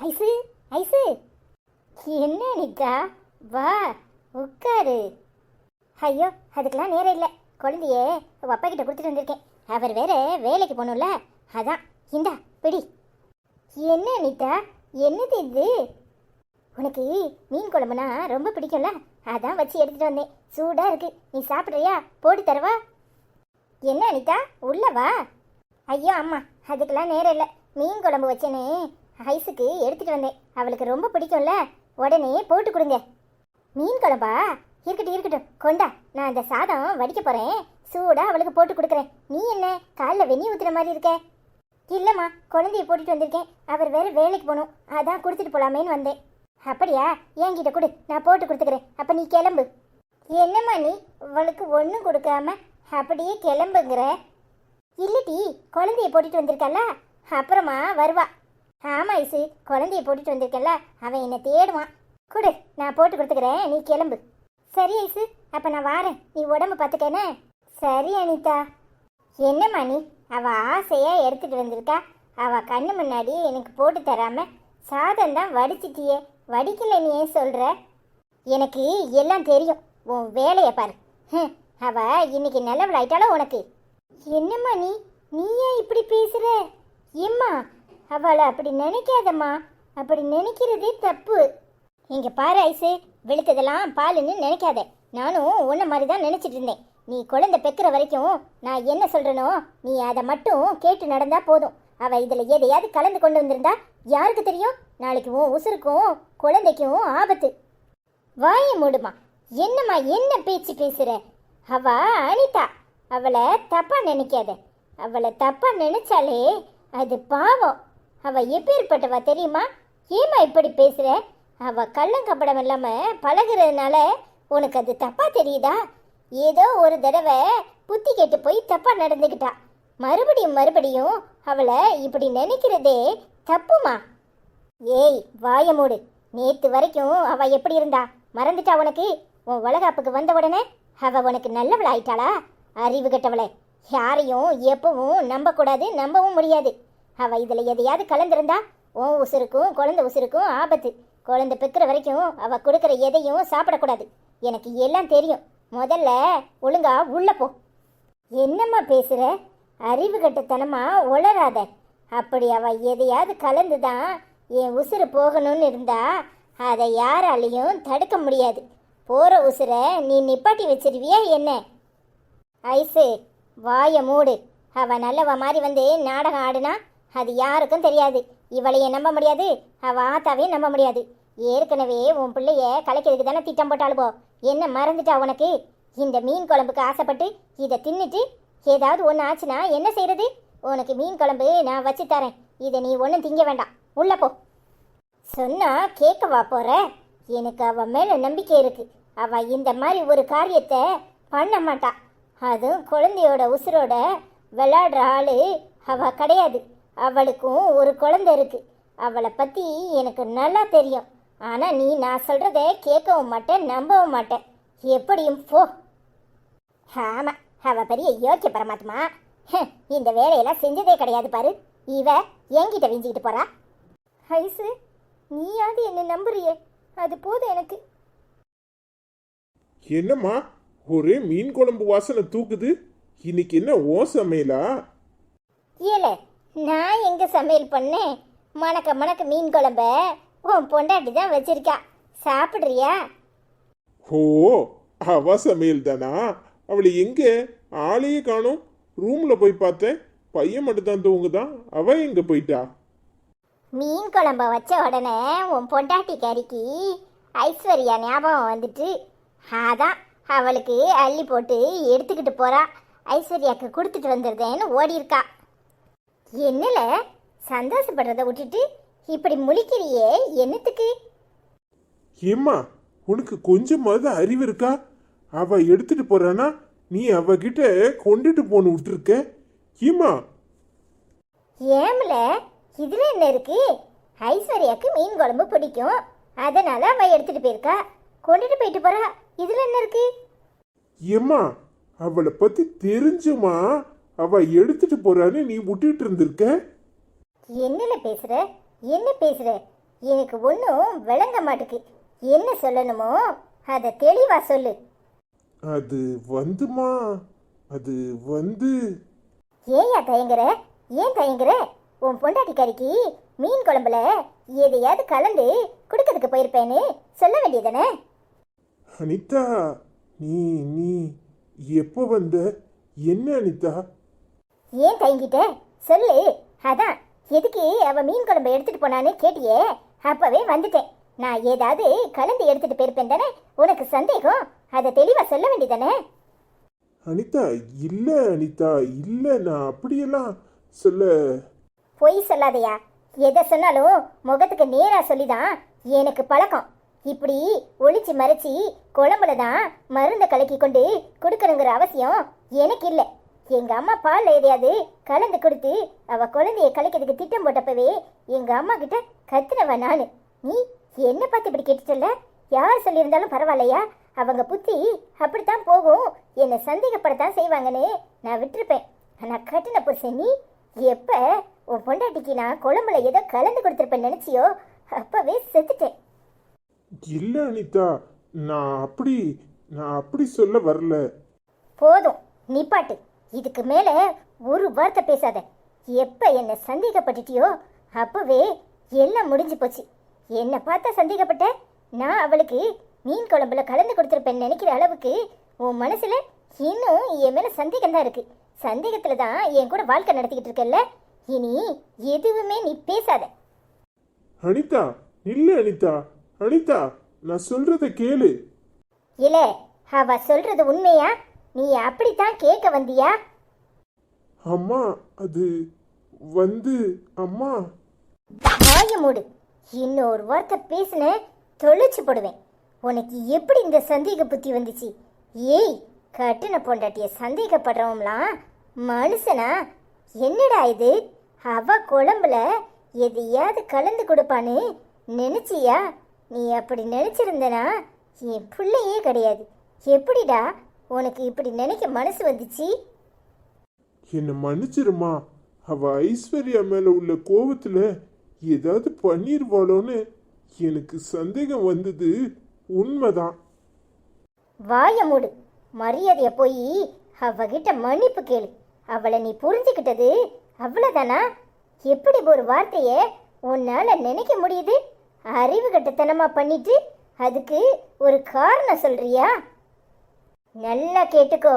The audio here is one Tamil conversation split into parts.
ஐசு ஐசு, என்ன அனிதா, வா உட்காரு. ஐயோ, அதுக்கெல்லாம் நேரம் இல்லை. குழந்தைய உங்கள் அப்பா கிட்ட கொடுத்துட்டு வந்திருக்கேன். அவர் வேற வேலைக்கு போகணும்ல, அதான். இந்தா பிடி. என்ன அனிதா, என்னது இது? உனக்கு மீன் குழம்புனா ரொம்ப பிடிக்கும்ல, அதான் வச்சு எடுத்துட்டு வந்தேன். சூடாக இருக்கு, நீ சாப்பிட்றியா? போட்டு தரவா? என்ன அனிதா, உள்ள வா. ஐயோ அம்மா, அதுக்கெல்லாம் நேரம் இல்லை. மீன் குழம்பு வச்சேனே, ஐஸுக்கு எடுத்துட்டு வந்தேன். அவளுக்கு ரொம்ப பிடிக்கும்ல, உடனே போட்டு கொடுங்க. மீன் குழம்பா? இருக்கட்டும் இருக்கட்டும், கொண்டா. நான் அந்த சாதம் வடிக்க போறேன், சூடா அவளுக்கு போட்டு கொடுக்குறேன். நீ என்ன காலைல வெந்நீர் ஊத்துற மாதிரி இருக்க? இல்லைம்மா, குழந்தைய போட்டுட்டு வந்திருக்கேன். அவர் வேற வேலைக்கு போகணும், அதான் கொடுத்துட்டு போலாமேன்னு வந்தேன். அப்படியா? என்கிட்ட கொடு, நான் போட்டு கொடுத்துக்கிறேன். அப்போ நீ கிளம்பு. என்னம்மா நீ அவளுக்கு ஒன்றும் கொடுக்காம அப்படியே கிளம்புங்கிற? இல்லடி, குழந்தைய போட்டுட்டு வந்திருக்கல, அப்புறமா வருவா. ஆமா ஐசு, குழந்தைய போட்டுட்டு வந்திருக்கல, அவன் என்னை தேடுவான். கொடு, நான் போட்டு கொடுத்துக்கிறேன், நீ கிளம்பு. சரி ஐசு, அப்போ நான் வாரேன், நீ உடம்பு பார்த்துக்கனே. சரி அனிதா. என்னம்மா நீ, அவள் ஆசையாக எடுத்துகிட்டு வந்திருக்கா, அவள் கண்ணு முன்னாடி எனக்கு போட்டு தராம சாதம் தான் வடிச்சிட்டியே, வடிக்கல நீ ஏன் சொல்கிற? எனக்கு எல்லாம் தெரியும், உன் வேலையை பாரு. அவள் இன்னைக்கு நல்லவள் ஆயிட்டாளோ உனக்கு? என்னம்மா நீ, நீ ஏன் இப்படி பேசுகிற? ஏம்மா, அவளை அப்படி நினைக்காதம்மா, அப்படி நினைக்கிறதே தப்பு. இங்கே பாரு ஐசு, வெளுத்ததெல்லாம் பாலுன்னு நினைக்காத. நானும் உன்ன மாதிரி தான் நினச்சிட்டு இருந்தேன். நீ குழந்தை பெக்கிற வரைக்கும் நான் என்ன சொல்கிறனோ நீ அதை மட்டும் கேட்டு நடந்தா போதும். அவள் இதில் எதையாவது கலந்து கொண்டு வந்திருந்தா யாருக்கு தெரியும்? நாளைக்கு உன் உசுருக்கும் குழந்தைக்கும் ஆபத்து. வாயை மூடுமா. என்னம்மா என்ன பேச்சு பேசுகிற? அவ அனிதா, அவளை தப்பாக நினைக்காத. அவளை தப்பாக நினைச்சாலே அது பாவம். அவள் எப்பேற்பட்டவா தெரியுமா? ஏமா இப்படி பேசுகிற? அவள் கள்ளங்கப்படம் இல்லாமல் பழகிறதுனால உனக்கு அது தப்பாக தெரியுதா? ஏதோ ஒரு தடவை புத்தி கேட்டு போய் தப்பாக நடந்துக்கிட்டா. மறுபடியும் மறுபடியும் அவளை இப்படி நினைக்கிறதே தப்புமா. ஏய் வாய மூடு. நேற்று வரைக்கும் அவள் எப்படி இருந்தா மறந்துட்டா உனக்கு? உன் வளகாப்புக்கு வந்த உடனே அவள் உனக்கு நல்லவள் ஆயிட்டாளா? அறிவு கட்டவளை. யாரையும் எப்பவும் நம்பக்கூடாது, நம்பவும் முடியாது. அவள் இதில் எதையாவது கலந்துருந்தா உன் உசுருக்கும் குழந்தை உசுருக்கும் ஆபத்து. குழந்தை பெக்கிற வரைக்கும் அவள் கொடுக்குற எதையும் சாப்பிடக்கூடாது. எனக்கு எல்லாம் தெரியும். முதல்ல ஒழுங்கா உள்ள போ. என்னம்மா பேசுகிற? அறிவு கட்டத்தனமா உளராத. அப்படி அவள் எதையாவது கலந்து தான் என் உசுறு போகணும்னு இருந்தா அதை யாராலையும் தடுக்க முடியாது. போகிற உசுரை நீ நிப்பாட்டி வச்சிருவியா என்ன? ஐசு வாய மூடு. அவள் நல்லவ மாதிரி வந்து நாடகம் ஆடுனா அது யாருக்கும் தெரியாது. இவளையே நம்ப முடியாது, அவள் ஆத்தாவையும் நம்ப முடியாது. ஏற்கனவே உன் பிள்ளைய கலைக்கிறதுக்கு தானே திட்டம் போட்டாளுபோ. என்ன மறந்துட்டா உனக்கு? இந்த மீன் குழம்புக்கு ஆசைப்பட்டு இதை தின்னுட்டு ஏதாவது ஒன்று ஆச்சுன்னா என்ன செய்யறது? உனக்கு மீன் குழம்பு நான் வச்சு தரேன், இதை நீ ஒன்றும் திங்க வேண்டாம். உள்ள போ. சொன்னா கேட்கவா போற? எனக்கு அவள் மேலே நம்பிக்கை இருக்கு. அவள் இந்த மாதிரி ஒரு காரியத்தை பண்ண மாட்டா. அதுவும் குழந்தையோட உசுரோட விளையாடுற ஆளு அவள் கிடையாது. அவளுக்கும் ஒரு குழந்தை இருக்கு. அவளை பற்றி எனக்கு நல்லா தெரியும். ஆனால் நீ நான் சொல்கிறத கேட்கவும் மாட்டேன், நம்பவும் மாட்டேன். எப்படியும் போ. ஆமாம், அவள் பெரிய யோக்கிய பரமாத்மா. இந்த வேலையெல்லாம் செஞ்சதே கிடையாது பாரு. இவ என்கிட்ட விஞ்சிக்கிட்டு போறா. ஐசு, நீயாவது என்ன நம்புறியே, அது போதும் எனக்கு. என்னம்மா ஒரே மீன் குழம்பு வாசனை தூக்குது? இன்னைக்கு என்ன ஓ சமையலா? ஏல, நான் எங்க சமையல் பண்ணேன்? மணக்க மணக்க மீன் குழம்ப உன் பொண்டாட்டி தான் வச்சிருக்கா. சாப்பிட்றியா? ஓ, அவ சமையல் தானா? அவளை எங்க ஆளையே காணோம். ரூம்ல போய் பார்த்தேன், பையன் மட்டும் தான் தூங்குதான். அவ எங்க போயிட்டா? மீன் குழம்ப வச்ச உடனே உன் பொண்டாட்டி கறிக்கு ஐஸ்வர்யா ஞாபகம் வந்துட்டு அதான் அவளுக்கு அள்ளி போட்டு எடுத்துக்கிட்டு போறா. ஐஸ்வர்யாவுக்கு கொடுத்துட்டு வந்துடுதேன்னு ஓடி இருக்கா. என்னல சந்தோஷப்படுறத விட்டுட்டு இப்படி முழிக்கிறியே, என்னத்துக்கு? ஏம்மா, உனக்கு கொஞ்சமாவது அறிவு இருக்கா? அவ எடுத்துட்டு போறானா, நீ அவகிட்ட கொண்டுட்டு போன்னு விட்டுருக்க. ஏம்மா, ஏம்ல இதுல என்ன இருக்கு? ஐஸ்வர்யாவுக்கு மீன் குழம்பு பிடிக்கும், அதனால அவ எடுத்துட்டு போயிருக்கா. கொண்டுட்டு போயிட்டு போறா, இதுல என்ன இருக்கு? ஏம்மா, அவளை பத்தி தெரிஞ்சுமா அவ எடுத்துட்டு போறான்னு நீ விட்டுட்டு இருந்திருக்க. என்னல பேசுற? என்ன பேசுற? எனக்கு ஒன்றும் விளங்க மாட்டுக்கு. என்ன சொல்லணுமோ அதை தெளிவா சொல்லு. அது வந்துமா, அது வந்து ஏயா தயங்குற? ஏன் தயங்குற? உன் பொண்டாட்டிக்காரிக்கு மீன் குழம்புல எதையாவது கலந்து குடுக்கறதுக்கு போயிருப்பேன்னு சொல்ல வேண்டியதானே? அனிதா, நீ நீ எப்போ வந்த? என்ன அனிதா? ஏன் தயங்கிட்ட? சொல்லு. அதான் எதுக்கு அவ மீன் குழம்பு எடுத்துட்டு போனான்னு கேட்டியே, அப்பவே வந்துட்டேன். நான் ஏதாவது கலந்து எடுத்துட்டு போயிருப்பேன் தானே உனக்கு சந்தேகம்? அதை தெளிவா சொல்ல வேண்டியதானே? அனிதா, இல்ல அனிதா, இல்ல, நான் அப்படியெல்லாம் சொல்ல. பொய் சொல்லாதையா. எதை சொன்னாலும் முகத்துக்கு நேரா சொல்லிதான் எனக்கு பழக்கம். இப்படி ஒளிச்சு மறைச்சி குழம்புல தான் மருந்தை கலக்கி கொண்டு கொடுக்கணுங்கிற அவசியம் எனக்கு இல்லை. எங்க அம்மா பால்ல எதையாவது கலந்து கொடுத்து அவ குழந்தைய கலைக்கிறதுக்கு திட்டம் போட்டப்பவே எங்க அம்மா கிட்ட கத்துனவ நானு. நீ என்ன பார்த்து இப்படி கேட்டுட்டல? யார் சொல்லியிருந்தாலும் பரவாயில்லையா? அவங்க புத்தி அப்படித்தான் போகும், என்னை சந்தேகப்படத்தான் செய்வாங்கன்னு நான் விட்டுருப்பேன். நான் கட்டின புருஷன் நீ. எப்ப உன் பொண்டாட்டிக்கு நான் குழம்புல ஏதோ கலந்து கொடுத்துருப்பேன் நினைச்சியோ அப்பவே செத்துட்டேன். இல்ல அனிதா, நான் அப்படி சொல்ல வரல. போதும், நிப்பாட்டு. இதுக்கு மேல ஒரு வார்த்தை பேசாத. எப்ப என்ன சந்தேகப்பட்டுட்டியோ அப்பவே எல்லாம் முடிஞ்சு போச்சு. என்ன பார்த்தா சந்தேகப்பட்ட? நான் அவளுக்கு மீன் குழம்புல கலந்து கொடுத்துருப்பேன்னு நினைக்கிற அளவுக்கு உன் மனசுல இன்னும் என் மேல சந்தேகம் தான் இருக்கு. சந்தேகத்துல தான் என் கூட வாழ்க்கை நடத்திக்கிட்டு இருக்கல்ல. இனி எதுவுமே நீ பேசாத. அனிதா, இல்ல அனிதா, அனிதா, நான் சொல்றத கேளு. இல்ல, அவ சொல்றது உண்மையா? நீ அப்படித்தான் கேட்க வந்தியா? அம்மா, அது வந்து அம்மா. வாய மூடு. இன்னொரு வார்த்தை பேசுன தொலைச்சு போடுவேன். உனக்கு எப்படி இந்த சந்தேக புத்தி வந்துச்சு? ஏய், கட்டுன பொண்டாட்டிய சந்தேகப்படுறவங்களாம் மனுஷனா? என்னடா இது? அவ குழம்புல எதையாவது கலந்து கொடுப்பான்னு நினைச்சியா? நீ அப்படி நினைச்சிருந்தனா என் பிள்ளையே கிடையாது. எப்படிடா உனக்கு இப்படி நினைக்க மனசு வந்துச்சு? என்ன மன்னிச்சிருமா. அவ ஐஸ்வர்யா மேல உள்ள கோபத்துல ஏதாவது பண்ணிருவாளோன்னு எனக்கு சந்தேகம் வந்தது உண்மைதான். வாய மூடு. மரியாதைய போய் அவகிட்ட மன்னிப்பு கேளு. அவளை நீ புரிஞ்சுக்கிட்டது அவ்வளவுதானா? எப்படி ஒரு வார்த்தைய உன்னால நினைக்க முடியுது? அறிவு கட்டத்தனமா பண்ணிட்டு அதுக்கு ஒரு காரணம் சொல்றியா? நல்லா கேட்டுக்கோ.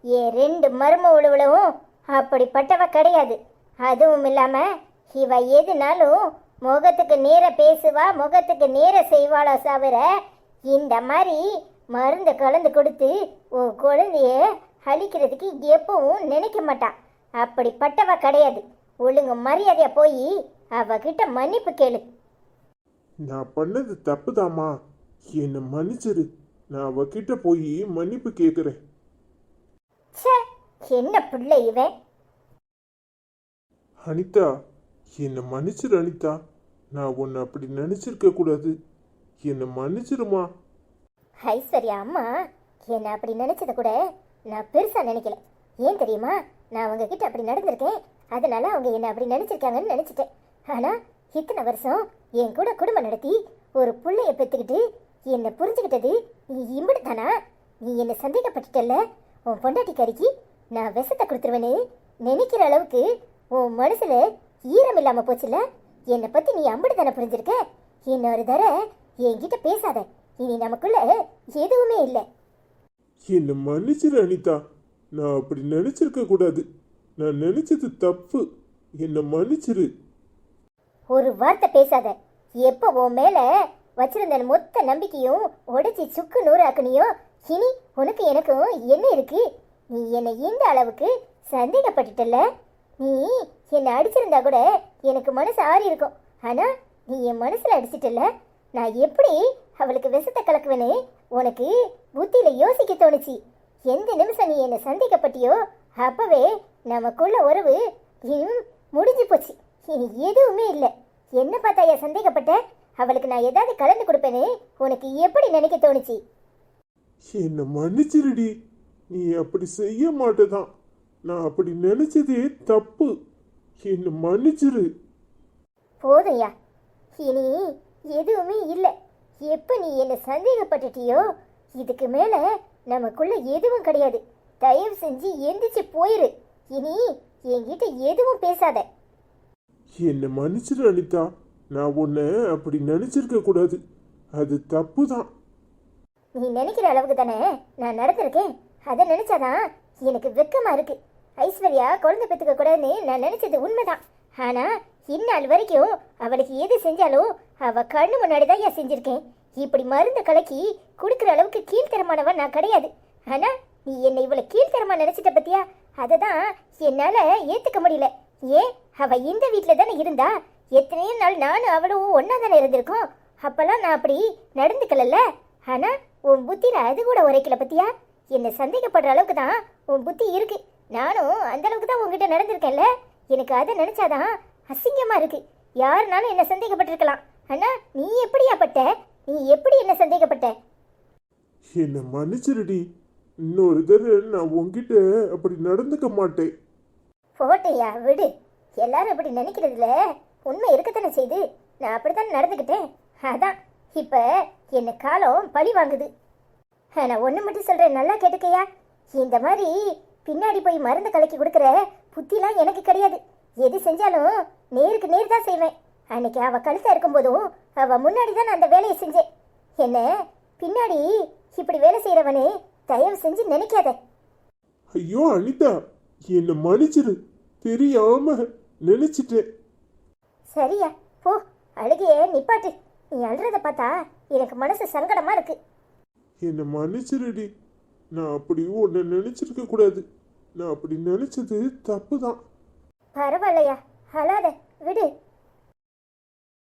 என் 2 மர்ம உழவுலவும் அப்படிப்பட்டவ கிடையாது. அதுவும் இல்லாம இவ எதுனாலும் முகத்துக்கு நேர பேசுவா, முகத்துக்கு நேர செய்வாளோ தவிர இந்த மாதிரி மருந்து கலந்து கொடுத்து உன் குழந்தைய அழிக்கிறதுக்கு எப்பவும் நினைக்க மாட்டா. அப்படிப்பட்டவ கிடையாது. ஒழுங்கு மரியாதையா போய் அவகிட்ட மன்னிப்பு கேளு. நான் பண்ணது தப்புதாம்மா, என்னை மன்னிச்சிரு. நான் அவகிட்ட போய் மன்னிப்பு கேட்குறேன். ச்சே, என்ன பிள்ளை இவன்? அனிதா, என்னை மன்னிச்சிரு அனிதா. நான் உன்னை அப்படி நினைச்சிருக்க கூடாது. என்னை மன்னிச்சிருமா. ஐஸ்வர்யா அம்மா என்னை அப்படி நினைச்சதை கூட நான் பெருசா நினைக்கல. ஏன் தெரியுமா? நான் அவங்க கிட்ட அப்படி நடந்திருக்கேன், அதனால அவங்க என்ன அப்படி நினைச்சிருக்காங்கன்னு நினைச்சிட்டேன். ஆனா இத்தனை வருஷம் என் கூட குடும்பம் நடத்தி ஒரு பிள்ளைய பெற்றுக்கிட்டு என்னை புரிஞ்சுக்கிட்டது நீ இம்பிடு தானா? நீ என்னை சந்தேகப்பட்டுட்டல்ல. உன் பொண்டாட்டிக்காரிக்கு நான் விஷத்தை கொடுத்துருவேன்னு நினைக்கிற அளவுக்கு உன் மனசுல ஈரம் இல்லாம போச்சுல. என்னை பத்தி நீ அம்பிடு தானே புரிஞ்சிருக்க. இன்னொரு தர என்கிட்ட பேசாத. இனி நமக்குள்ள எதுவுமே இல்லை. என்னை மன்னிச்சிரு அனிதா. நான் அப்படி நினைச்சிருக்க கூடாது. நான் நினைச்சது தப்பு. என்னை மன்னிச்சிரு. ஒரு வார்த்தை பேசாத. எப்போ உன் மேல வச்சிருந்த மொத்த நம்பிக்கையும் உடைச்சி சுக்கு நூறு ஆக்குனியோ, இனி உனக்கு எனக்கும் என்ன இருக்கு? நீ என்னை இந்த அளவுக்கு சந்தேகப்பட்டுட்டல்ல. நீ என்னை அடிச்சிருந்தா கூட எனக்கு மனசு ஆறி இருக்கும். ஆனா நீ என் மனசுல அடிச்சிட்டல்ல. நான் எப்படி அவளுக்கு விஷத்தை கலக்குவேன்னு உனக்கு புத்தியில யோசிக்க தோணுச்சு. எந்த நிமிஷம் நீ என்னை சந்தேகப்பட்டியோ அப்பவே நமக்குள்ள உறவு முடிஞ்சு போச்சு. இனி எதுவுமே இல்லை. என்ன பார்த்தாயா சந்தேகப்பட்ட? அவளுக்கு நான் ஏதாவது கலந்து கொடுப்பேன்னு உனக்கு எப்படி நினைக்க தோணுச்சு? என்னை மன்னிச்சிருடி. நீ அப்படி செய்ய மாட்டேதான். நான் அப்படி நினைச்சதே தப்பு. என்னை மன்னிச்சிரு. போதும்யா, இனி எதுவுமே இல்லை. எப்போ நீ என்னை சந்தேகப்பட்டுட்டியோ இதுக்கு மேலே நமக்குள்ள எதுவும் கிடையாது. தயவு செஞ்சு எந்திரிச்சு போயிரு. இனி என்கிட்ட எதுவும் பேசாத. என்னை மன்னிச்சிரு அனிதா. நான் உன்னை அப்படி நினைச்சிருக்க கூடாது. அது தப்பு தான். நீ நினைக்கிற அளவுக்கு தானே நான் நடந்திருக்கேன். அதை நினைச்சாதான் எனக்கு வெக்கமா இருக்கு. ஐஸ்வர்யா குழந்தை பெற்றுக்க கூடாதுன்னு நான் நினைச்சது உண்மைதான். ஆனா இந்நாள் வரைக்கும் அவளுக்கு எது செஞ்சாலும் அவ கண்ணு முன்னாடி தான் ஏன் செஞ்சிருக்கேன். இப்படி மருந்து கலக்கி கொடுக்குற அளவுக்கு கீழ்த்தரமானவன் நான் கிடையாது. ஆனா நீ என்னை இவ்வளவு கீழ்த்தரமா நினைச்சிட்ட பத்தியா? அதை தான் என்னால ஏத்துக்க முடியல. ஏன் அவ இந்த வீட்டில் தானே இருந்தா? எத்தனையோ நாள் நானும் அவளும் ஒன்னா தானே இருந்திருக்கோம். அப்பெல்லாம் நான் அப்படி நடந்துக்கலல்ல. ஆனா உன் புத்தியில அது கூட உரைக்கல பத்தியா? என்னை சந்தேகப்படுற அளவுக்கு தான் உன் புத்தி இருக்கு. நானும் அந்த அளவுக்கு தான் உங்ககிட்ட நடந்திருக்கேன்ல. எனக்கு அதை நினைச்சாதான் அசிங்கமா இருக்கு. யாருனாலும் என்ன சந்தேகப்பட்டிருக்கலாம். ஆனா நீ எப்படியா பட்ட? நீ எப்படி என்ன சந்தேகப்பட்ட? என்னை மன்னிச்சிருடி. இன்னொரு தடவை நான் உன்கிட்ட அப்படி நடந்துக்க மாட்டேன். போட்டையா விடு. எல்லாரும் அப்படி நினைக்கிறதுல உண்மை இருக்கத்தானே செய்து. நான் அப்படித்தான் நடந்துக்கிட்டேன். அதான் இப்ப என்ன காலம் பழி வாங்குது. நான் ஒன்று மட்டும் சொல்றேன், நல்லா கேட்டுக்கையா. இந்த மாதிரி பின்னாடி போய் மருந்து கலக்கி கொடுக்குற புத்திலாம் எனக்கு கிடையாது. எது செஞ்சாலும் நேருக்கு நேர் தான் செய்வேன். அன்னைக்கு அவ கழுத்தா இருக்கும்போதும் அவ முன்னாடி தான் நான் அந்த வேலையை செஞ்சேன். என்ன பின்னாடி இப்படி வேலை செய்யறவனே தயவு செஞ்சு நினைக்காத. ஐயோ அனிதா, என்னை மன்னிச்சிரு. தெரியாம நினைச்சிட்டேன். சரியா போ, அழுகையே நிப்பாட்டு. நீ அழுறத பார்த்தா எனக்கு மனசு சங்கடமா இருக்கு. என்னை மன்னிச்சிருடி. நான் அப்படி உன்னை நினைச்சிருக்க கூடாது. நான் அப்படி நினைச்சது தப்பு தான். பரவாயில்லையா, அழாத விடு.